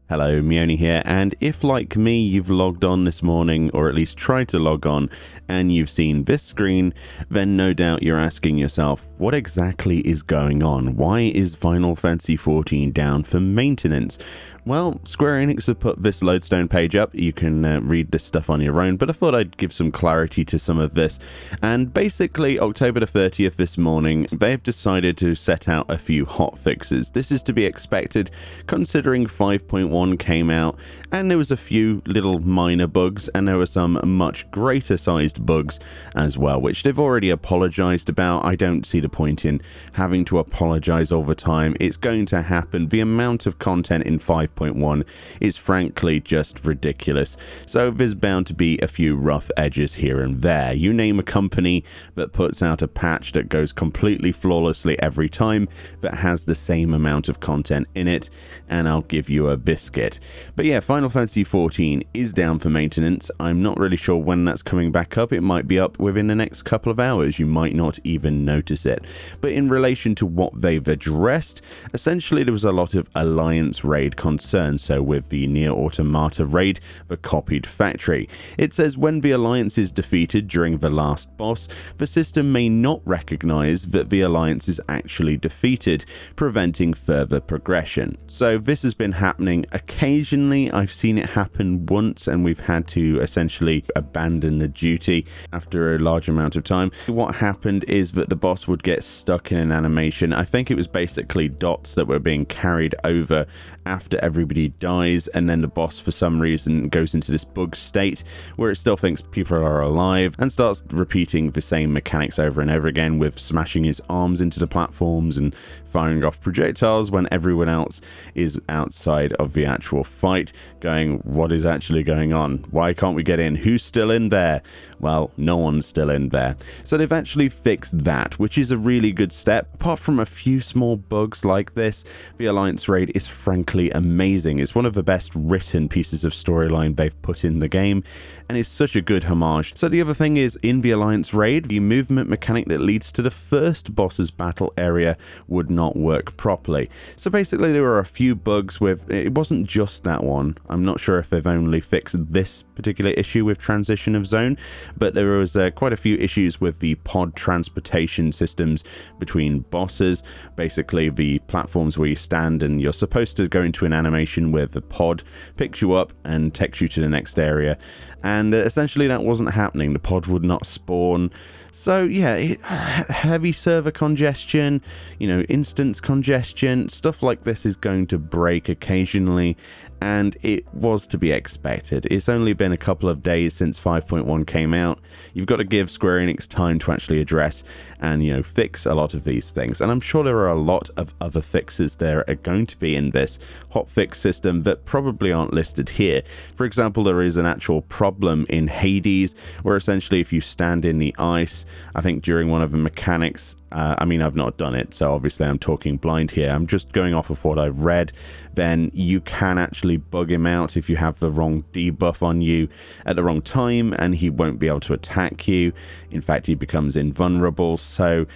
Hello, Meoni here, and if like me you've logged on this morning, or at least tried to log on, and you've seen this screen, then no doubt you're asking yourself, what exactly is going on? Why is Final Fantasy XIV down for maintenance? Well, Square Enix have put this lodestone page up. You can read this stuff on your own, but I thought I'd give some clarity to some of this. And basically, October the 30th this morning, they've decided to set out a few hot fixes. This is to be expected, considering 5.1 came out, and there was a few little minor bugs, and there were some much greater sized bugs as well, which they've already apologized about. I don't see the point in having to apologize all the time. It's going to happen. The amount of content in 5.1 is frankly just ridiculous. So there's bound to be a few rough edges here and there. You name a company that puts out a patch that goes completely flawlessly every time, but has the same amount of content in it, and I'll give you a biscuit. But yeah, Final Fantasy XIV is down for maintenance. I'm not really sure when that's coming back up. It might be up within the next couple of hours. You might not even notice it. But in relation to what they've addressed, essentially there was a lot of Alliance raid concerns. So with the Nier Automata raid, the copied factory, it says when the Alliance is defeated during the last boss, the system may not recognize that the Alliance is actually defeated, preventing further progression. So this has been happening occasionally. I've seen it happen once, and we've had to essentially abandon the duty after a large amount of time. What happened is that the boss would get stuck in an animation. I think it was basically dots that were being carried over after everybody dies, and then the boss for some reason goes into this bug state where it still thinks people are alive and starts repeating the same mechanics over and over again, with smashing his arms into the platforms and firing off projectiles when everyone else is outside of the actual fight, going, what is actually going on? Why can't we get in? Who's still in there? Well, no one's still in there. So they've actually fixed that, which is a really good step. Apart from a few small bugs like this, the Alliance raid is frankly amazing. It's one of the best written pieces of storyline they've put in the game, and it's such a good homage. So the other thing is, in the Alliance raid, the movement mechanic that leads to the first boss's battle area would not work properly. So basically there were a few bugs with, it wasn't just that one. I'm not sure if they've only fixed this particular issue with transition of zone, but there was quite a few issues with the pod transportation systems between bosses. Basically the platforms where you stand and you're supposed to go into an animation where the pod picks you up and takes you to the next area, and essentially that wasn't happening. The pod would not spawn. So yeah, heavy server congestion, instance congestion, stuff like this is going to break occasionally, and it was to be expected. It's only been a couple of days since 5.1 came out. You've got to give Square Enix time to actually address and fix a lot of these things, and I'm sure there are a lot of other fixes there are going to be in this hotfix system that probably aren't listed here. For example, there is an actual problem in Hades where essentially if you stand in the ice, I think during one of the mechanics, I've not done it, so obviously I'm talking blind here, I'm just going off of what I've read, then you can actually bug him out if you have the wrong debuff on you at the wrong time, and he won't be able to attack you. In fact, he becomes invulnerable. So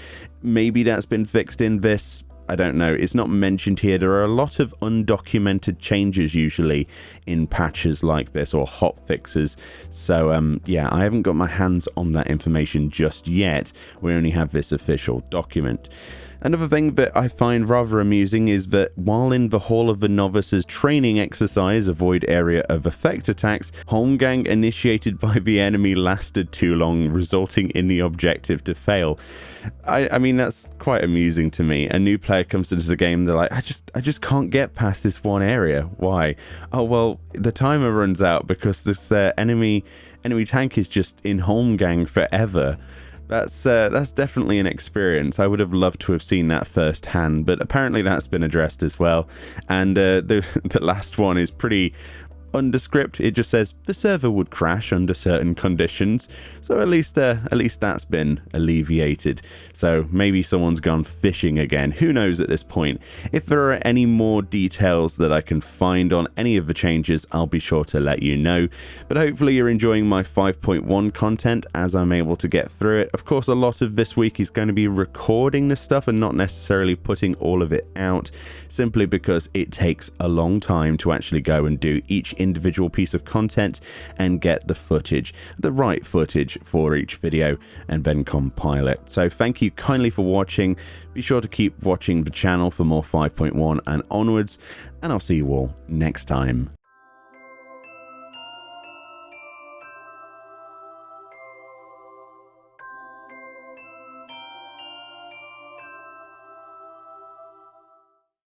maybe that's been fixed in this. I don't know. It's not mentioned here. There are a lot of undocumented changes usually in patches like this, or hot fixes. So yeah, I haven't got my hands on that information just yet. We only have this official document. Another thing that I find rather amusing is that while in the Hall of the Novices training exercise, avoid area of effect attacks, Holmgang initiated by the enemy lasted too long, resulting in the objective to fail. I mean, that's quite amusing to me. A new player comes into the game, they're like, I just can't get past this one area. Why? Oh, well, the timer runs out because this enemy tank is just in Holmgang forever. That's definitely an experience. I would have loved to have seen that firsthand, but apparently that's been addressed as well. And the last one is pretty under script, it just says the server would crash under certain conditions. So at least that's been alleviated. So maybe someone's gone fishing again. Who knows at this point? If there are any more details that I can find on any of the changes, I'll be sure to let you know. But hopefully you're enjoying my 5.1 content as I'm able to get through it. Of course, a lot of this week is going to be recording this stuff and not necessarily putting all of it out, simply because it takes a long time to actually go and do each individual piece of content and get the footage, the right footage for each video, and then compile it. So thank you kindly for watching. Be sure to keep watching the channel for more 5.1 and onwards, and I'll see you all next time.